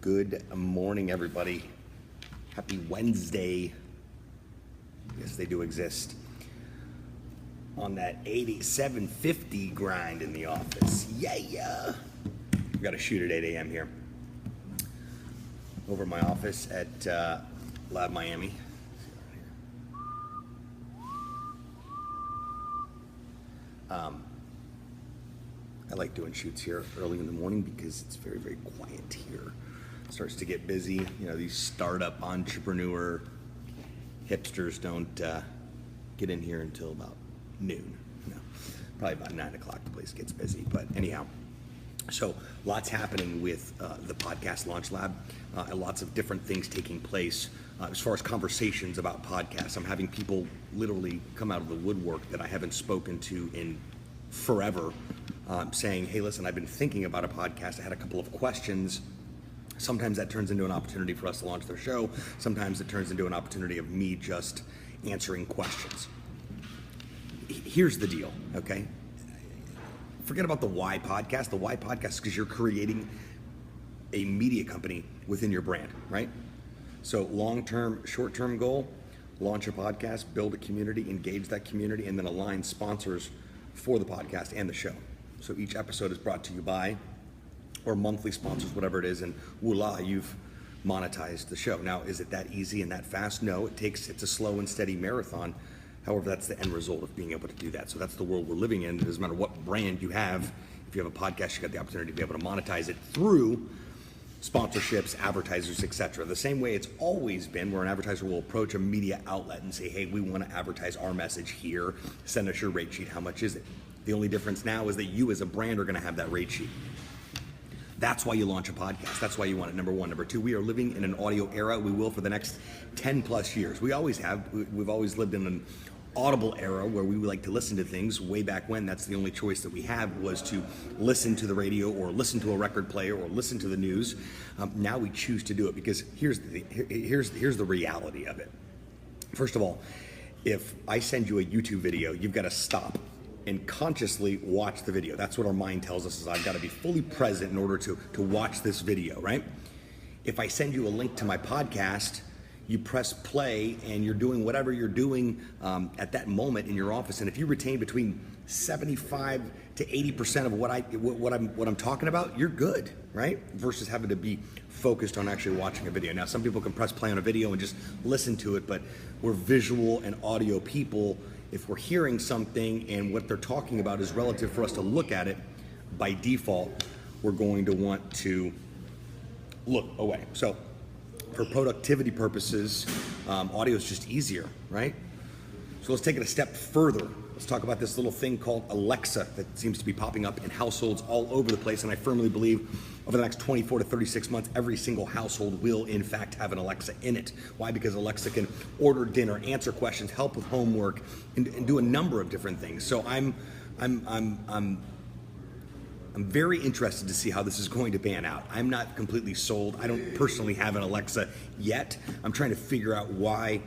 Good morning, everybody. Happy Wednesday. Yes, they do exist. On that 8750 grind in the office. Yeah. We got a shoot at 8 a.m. here. Over at my office at Lab Miami. I like doing shoots here early in the morning because it's very, very quiet here. It starts to get busy. You know, these startup entrepreneur hipsters don't get in here until about noon. No, probably about 9 o'clock the place gets busy. But anyhow, so lots happening with the Podcast Launch Lab and lots of different things taking place as far as conversations about podcasts. I'm having people literally come out of the woodwork that I haven't spoken to in forever, saying, hey, listen, I've been thinking about a podcast. I had a couple of questions. Sometimes that turns into an opportunity for us to launch their show. Sometimes it turns into an opportunity of me just answering questions. Here's the deal, okay? Forget about the why podcast. The why podcast is because you're creating a media company within your brand, right? So long-term, short-term goal, launch a podcast, build a community, engage that community, and then align sponsors for the podcast and the show. So each episode is brought to you by, or monthly sponsors, whatever it is, and voila, you've monetized the show. Now, is it that easy and that fast? No, it's a slow and steady marathon. However, that's the end result of being able to do that. So that's the world we're living in. It doesn't matter what brand you have. If you have a podcast, you got the opportunity to be able to monetize it through sponsorships, advertisers, etc. The same way it's always been, where an advertiser will approach a media outlet and say, hey, we want to advertise our message here. Send us your rate sheet. How much is it? The only difference now is that you as a brand are going to have that rate sheet. That's why you launch a podcast. That's why you want it, number one. Number two, we are living in an audio era. We will for the next 10 plus years. We always have. We've always lived in an audible era where we like to listen to things. Way back when, that's the only choice that we had, was to listen to the radio or listen to a record player or listen to the news. Now we choose to do it because here's the reality of it. First of all, if I send you a YouTube video, you've got to stop and consciously watch the video. That's what our mind tells us, is I've got to be fully present in order to watch this video, right? If I send you a link to my podcast, you press play and you're doing whatever you're doing at that moment in your office. And if you retain between 75 to 80% of what I'm talking about, you're good, right? Versus having to be focused on actually watching a video. Now, some people can press play on a video and just listen to it, but we're visual and audio people. If we're hearing something and what they're talking about is relative for us to look at it, by default, we're going to want to look away. So for productivity purposes, audio is just easier, right? So let's take it a step further. Let's talk about this little thing called Alexa that seems to be popping up in households all over the place. And I firmly believe over the next 24 to 36 months, every single household will in fact have an Alexa in it. Why? Because Alexa can order dinner, answer questions, help with homework, and do a number of different things. So I'm very interested to see how this is going to pan out. I'm not completely sold. I don't personally have an Alexa yet. I'm trying to figure out why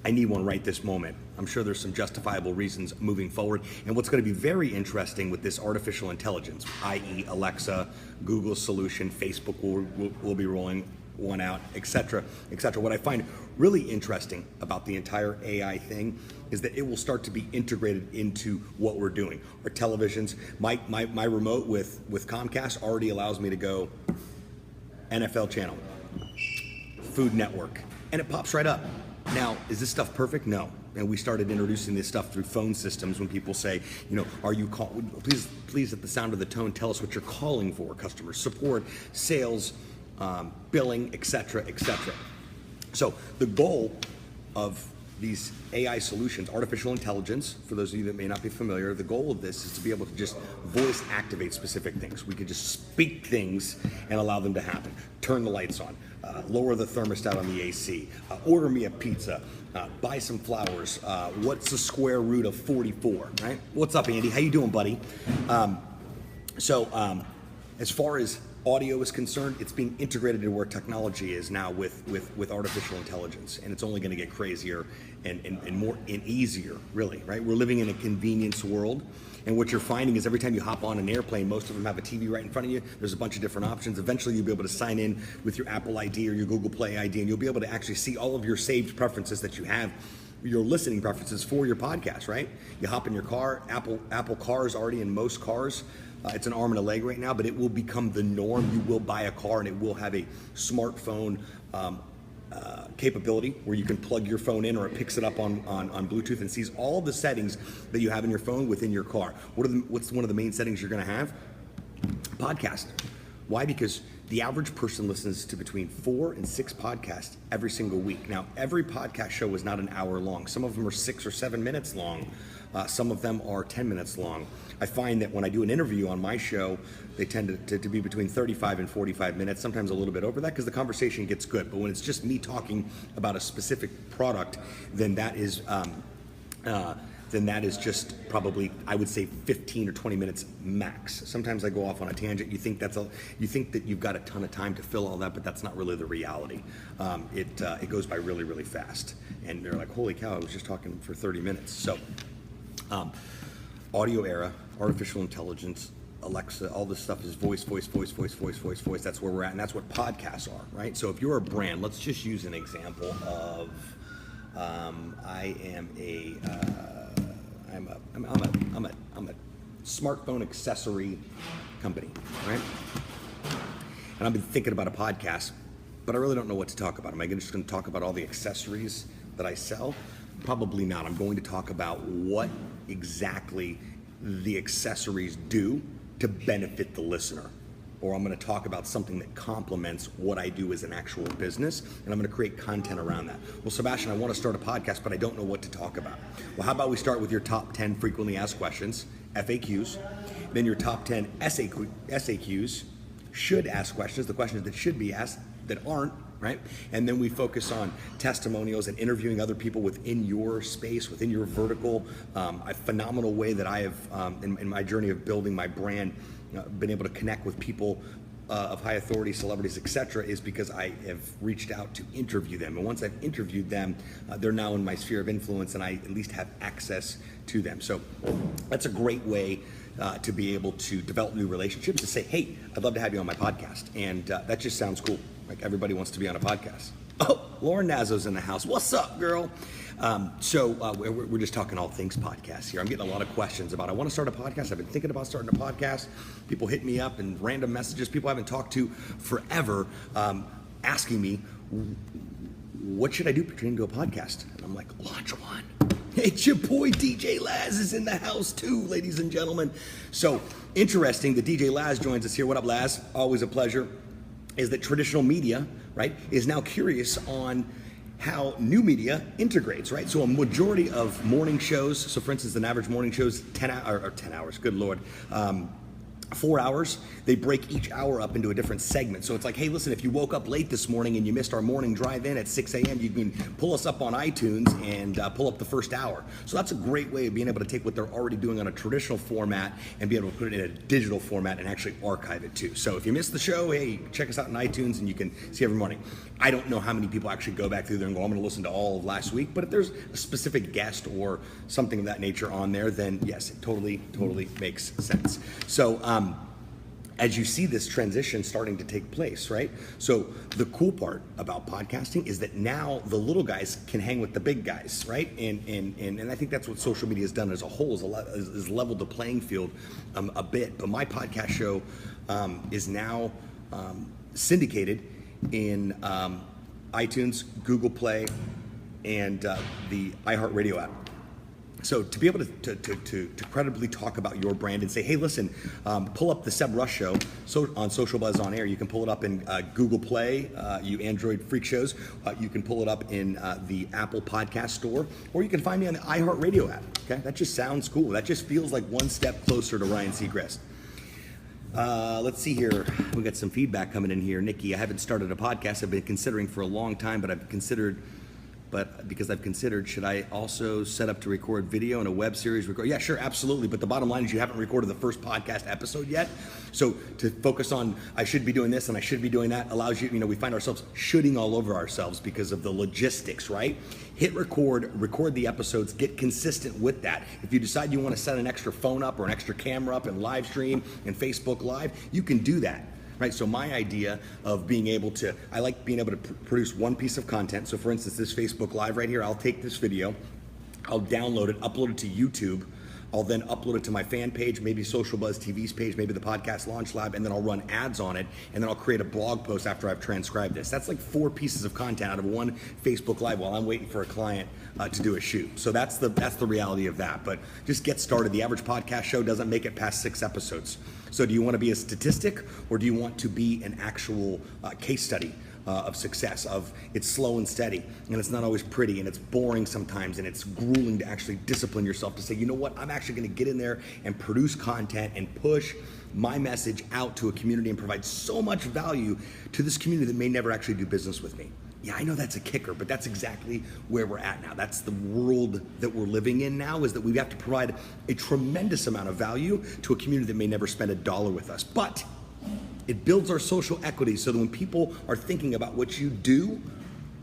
I need one right this moment. I'm sure there's some justifiable reasons moving forward. And what's going to be very interesting with this artificial intelligence, i.e. Alexa, Google's solution, Facebook will be rolling one out, etc., etc. What I find really interesting about the entire AI thing is that it will start to be integrated into what we're doing. Our televisions, my remote with Comcast already allows me to go NFL channel, Food Network, and it pops right up. Now, is this stuff perfect? No. And we started introducing this stuff through phone systems when people say, you know, are you please at the sound of the tone, tell us what you're calling for, customer support, sales, billing, etc., etc. So the goal of these AI solutions, artificial intelligence, for those of you that may not be familiar, the goal of this is to be able to just voice activate specific things. We could just speak things and allow them to happen. Turn the lights on, lower the thermostat on the AC, order me a pizza, buy some flowers, what's the square root of 44, right? What's up, Andy? How you doing, buddy? As far as audio is concerned, it's being integrated into where technology is now with artificial intelligence, and it's only going to get crazier and more and easier, really, right? We're living in a convenience world, and what you're finding is every time you hop on an airplane, most of them have a TV right in front of you. There's a bunch of different options. Eventually, you'll be able to sign in with your Apple ID or your Google Play ID, and you'll be able to actually see all of your saved preferences that you have, your listening preferences for your podcast, right? You hop in your car. Apple Car is already in most cars. It's an arm and a leg right now, but it will become the norm. You will buy a car and it will have a smartphone capability where you can plug your phone in, or it picks it up on Bluetooth and sees all the settings that you have in your phone within your car. What's one of the main settings you're going to have? Podcast. Why? Because the average person listens to between 4 and 6 podcasts every single week. Now, every podcast show is not an hour long. Some of them are 6 or 7 minutes long. Some of them are 10 minutes long. I find that when I do an interview on my show, they tend to be between 35 and 45 minutes, sometimes a little bit over that, because the conversation gets good. But when it's just me talking about a specific product, then that is just probably, I would say, 15 or 20 minutes max. Sometimes I go off on a tangent. You think that you've got a ton of time to fill all that, but that's not really the reality. It goes by really, really fast. And they're like, holy cow, I was just talking for 30 minutes. So audio era, artificial intelligence, Alexa, all this stuff is voice. That's where we're at, and that's what podcasts are, right? So if you're a brand, let's just use an example of, I'm a smartphone accessory company, right? And I've been thinking about a podcast, but I really don't know what to talk about. Am I just going to talk about all the accessories that I sell? Probably not. I'm going to talk about what exactly the accessories do to benefit the listener. Or I'm going to talk about something that complements what I do as an actual business, and I'm going to create content around that. Well, Sebastian, I want to start a podcast, but I don't know what to talk about. Well, how about we start with your top 10 frequently asked questions, FAQs, then your top 10 SAQs, should ask questions, the questions that should be asked that aren't, right? And then we focus on testimonials and interviewing other people within your space, within your vertical. A phenomenal way that I have, in my journey of building my brand, been able to connect with people of high authority, celebrities, etc., is because I have reached out to interview them. And once I've interviewed them, they're now in my sphere of influence, and I at least have access to them. So that's a great way to be able to develop new relationships, to say, hey, I'd love to have you on my podcast. And that just sounds cool. Like, everybody wants to be on a podcast. Oh, Lauren Nazzo's in the house. What's up, girl? We're just talking all things podcasts here. I'm getting a lot of questions about, I want to start a podcast. I've been thinking about starting a podcast. People hit me up in random messages, people I haven't talked to forever, asking me, what should I do pertaining to a podcast? And I'm like, launch one. It's your boy DJ Laz is in the house too, ladies and gentlemen. So interesting that DJ Laz joins us here. What up, Laz? Always a pleasure. Is that traditional media, right, is now curious on how new media integrates, right? So a majority of morning shows, so for instance, an average morning show is 10 hours, good Lord, 4 hours, they break each hour up into a different segment. So it's like, hey, listen, if you woke up late this morning and you missed our morning drive-in at 6 a.m., you can pull us up on iTunes and pull up the first hour. So that's a great way of being able to take what they're already doing on a traditional format and be able to put it in a digital format and actually archive it too. So if you missed the show, hey, check us out on iTunes and you can see every morning. I don't know how many people actually go back through there and go, I'm going to listen to all of last week, but if there's a specific guest or something of that nature on there, then yes, it totally makes sense. So, as you see this transition starting to take place, right? So the cool part about podcasting is that now the little guys can hang with the big guys, right? And I think that's what social media has done as a whole, is leveled the playing field a bit. But my podcast show is now syndicated in iTunes, Google Play, and the iHeartRadio app. So to be able to credibly talk about your brand and say, hey, listen, pull up the Seb Rush Show on Social Buzz On Air. You can pull it up in Google Play, you Android freak shows. You can pull it up in the Apple Podcast Store, or you can find me on the iHeartRadio app. Okay, that just sounds cool. That just feels like one step closer to Ryan Seacrest. Let's see here. We got some feedback coming in here. Nikki, I haven't started a podcast. I've been considering for a long time, but but because I've considered, should I also set up to record video and a web series record? Yeah, sure, absolutely. But the bottom line is you haven't recorded the first podcast episode yet. So to focus on, I should be doing this and I should be doing that allows you, we find ourselves shooting all over ourselves because of the logistics, right? Hit record the episodes, get consistent with that. If you decide you want to set an extra phone up or an extra camera up and live stream and Facebook Live, you can do that. Right, so my idea of I like being able to produce one piece of content. So for instance, this Facebook Live right here, I'll take this video, I'll download it, upload it to YouTube. I'll then upload it to my fan page, maybe Social Buzz TV's page, maybe the Podcast Launch Lab, and then I'll run ads on it, and then I'll create a blog post after I've transcribed this. That's like 4 pieces of content out of one Facebook Live while I'm waiting for a client to do a shoot. So that's the reality of that. But just get started. The average podcast show doesn't make it past 6 episodes. So do you want to be a statistic, or do you want to be an actual case study of success, of it's slow and steady, and it's not always pretty, and it's boring sometimes, and it's grueling to actually discipline yourself to say, you know what, I'm actually going to get in there and produce content and push my message out to a community and provide so much value to this community that may never actually do business with me. Yeah, I know that's a kicker, but that's exactly where we're at now. That's the world that we're living in now, is that we have to provide a tremendous amount of value to a community that may never spend $1 with us. But it builds our social equity so that when people are thinking about what you do,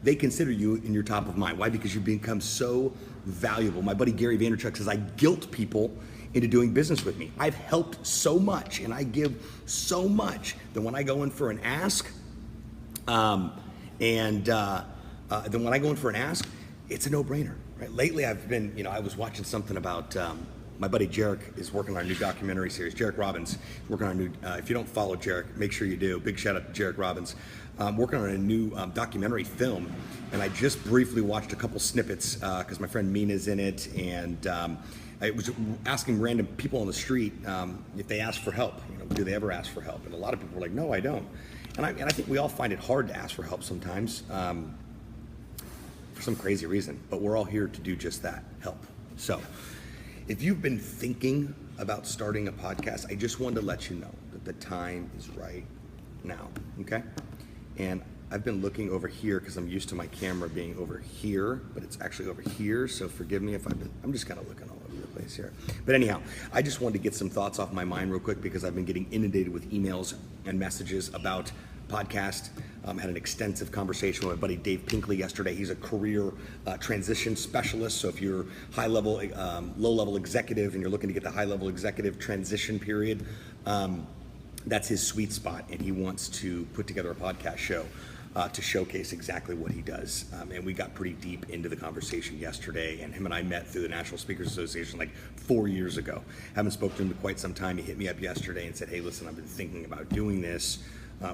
they consider you in your top of mind. Why? Because you've become so valuable. My buddy Gary Vaynerchuk says, I guilt people into doing business with me. I've helped so much and I give so much that when I go in for an ask, then when I go in for an ask, it's a no-brainer. Right? Lately, I've been, I was watching something about my buddy Jarek is working on a new documentary series. Jarek Robbins is working on a new. If you don't follow Jarek, make sure you do. Big shout out to Jarek Robbins. Working on a new documentary film, and I just briefly watched a couple snippets because my friend Mina's in it, and I was asking random people on the street if they ask for help. Do they ever ask for help? And a lot of people were like, "No, I don't." And I think we all find it hard to ask for help sometimes for some crazy reason, but we're all here to do just that, help. So if you've been thinking about starting a podcast, I just wanted to let you know that the time is right now, okay? And I've been looking over here because I'm used to my camera being over here, but it's actually over here, so forgive me if I'm just kind of looking all over the place here. But anyhow, I just wanted to get some thoughts off my mind real quick because I've been getting inundated with emails and messages about podcast. Had an extensive conversation with my buddy Dave Pinkley yesterday. He's a career transition specialist. So if you're high-level, low-level executive and you're looking to get the high-level executive transition period, that's his sweet spot. And he wants to put together a podcast show to showcase exactly what he does. And we got pretty deep into the conversation yesterday, and him and I met through the National Speakers Association like 4 years ago. Haven't spoken to him in quite some time. He hit me up yesterday and said, hey, listen, I've been thinking about doing this.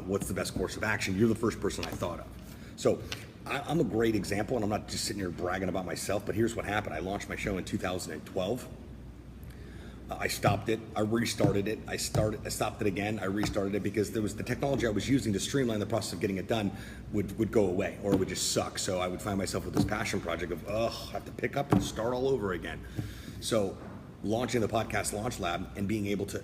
What's the best course of action? You're the first person I thought of. So I'm a great example, and I'm not just sitting here bragging about myself, but here's what happened. I launched my show in 2012. I stopped it, I restarted it, I stopped it again, I restarted it because there was the technology I was using to streamline the process of getting it done would go away, or it would just suck. So I would find myself with this passion project of, I have to pick up and start all over again. So launching the Podcast Launch Lab and being able to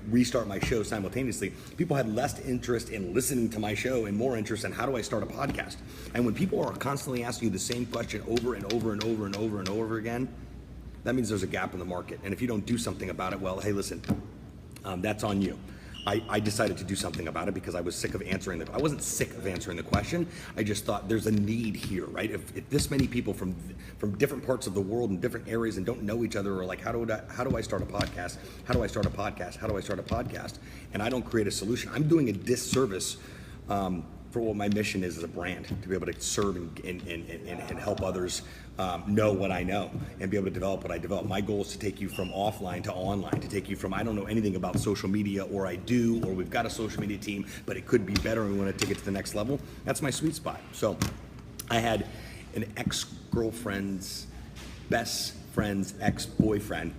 restart my show simultaneously, people had less interest in listening to my show and more interest in how do I start a podcast. And when people are constantly asking you the same question over and over and over and over and over again, that means there's a gap in the market. And if you don't do something about it, well, hey, listen, that's on you. I decided to do something about it because I was sick of answering I wasn't sick of answering the question. I just thought there's a need here, right? If this many people from different parts of the world and different areas and don't know each other are like, how do I start a podcast? How do I start a podcast? How do I start a podcast? And I don't create a solution. I'm doing a disservice for what my mission is as a brand, to be able to serve and help others know what I know and be able to develop what I develop. My goal is to take you from offline to online, to take you from I don't know anything about social media, or I do, or we've got a social media team, but it could be better and we want to take it to the next level. That's my sweet spot. So I had an ex-girlfriend's best friend's ex-boyfriend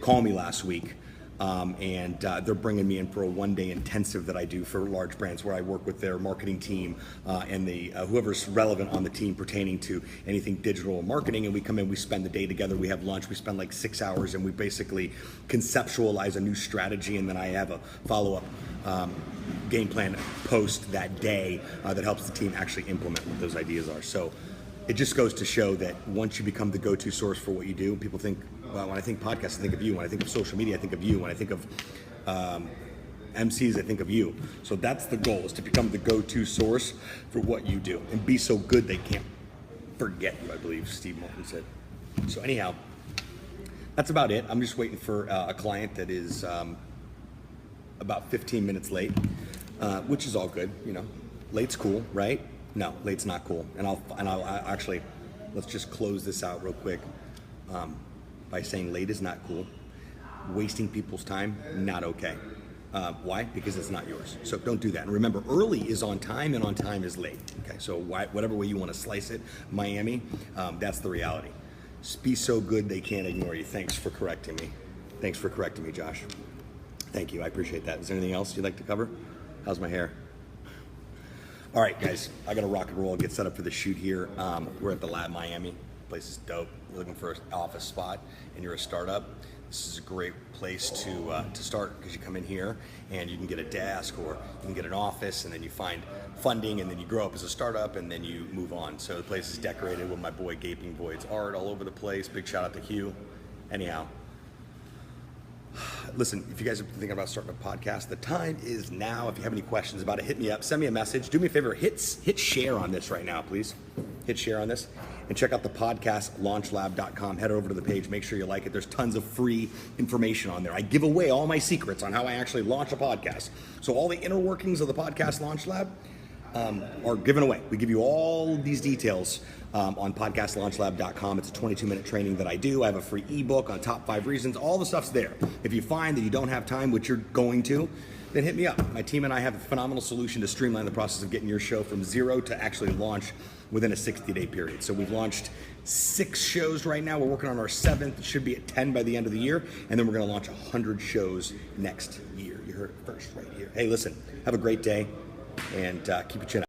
call me last week. And they're bringing me in for a one-day intensive that I do for large brands, where I work with their marketing team and whoever's relevant on the team pertaining to anything digital marketing. And we come in, we spend the day together, we have lunch, we spend like 6 hours, and we basically conceptualize a new strategy. And then I have a follow-up game plan post that day that helps the team actually implement what those ideas are. So it just goes to show that once you become the go-to source for what you do, people think, well, when I think podcasts, I think of you. When I think of social media, I think of you. When I think of MCs, I think of you. So that's the goal, is to become the go-to source for what you do and be so good they can't forget you, I believe Steve Martin said. So anyhow, that's about it. I'm just waiting for a client that is about 15 minutes late, which is all good. You know, late's cool, right? No, late's not cool. And I'll actually, let's just close this out real quick by saying late is not cool. Wasting people's time, not okay. Why? Because it's not yours. So don't do that. And remember, early is on time and on time is late. Okay, so whatever way you want to slice it, Miami, that's the reality. Be so good they can't ignore you. Thanks for correcting me. Thanks for correcting me, Josh. Thank you, I appreciate that. Is there anything else you'd like to cover? How's my hair? All right, guys, I got to rock and roll, get set up for the shoot here. We're at the Lab Miami. Place is dope. You're looking for an office spot and you're a startup. This is a great place to start, because you come in here and you can get a desk, or you can get an office, and then you find funding, and then you grow up as a startup, and then you move on. So the place is decorated with my boy Gaping Void's art all over the place. Big shout out to Hugh. Anyhow, listen, if you guys are thinking about starting a podcast, the time is now. If you have any questions about it, hit me up, send me a message. Do me a favor, hit share on this right now, please. Hit share on this. And check out the podcast, launchlab.com. Head over to the page, make sure you like it. There's tons of free information on there. I give away all my secrets on how I actually launch a podcast. So all the inner workings of the podcast Launch Lab are given away. We give you all these details on podcastlaunchlab.com. It's a 22-minute training that I do. I have a free ebook on top 5 reasons. All the stuff's there. If you find that you don't have time, which you're going to, then hit me up. My team and I have a phenomenal solution to streamline the process of getting your show from zero to actually launch within a 60-day period. So we've launched 6 shows right now. We're working on our 7th. It should be at 10 by the end of the year. And then we're going to launch 100 shows next year. You heard it first right here. Hey, listen, have a great day, and keep your chin up.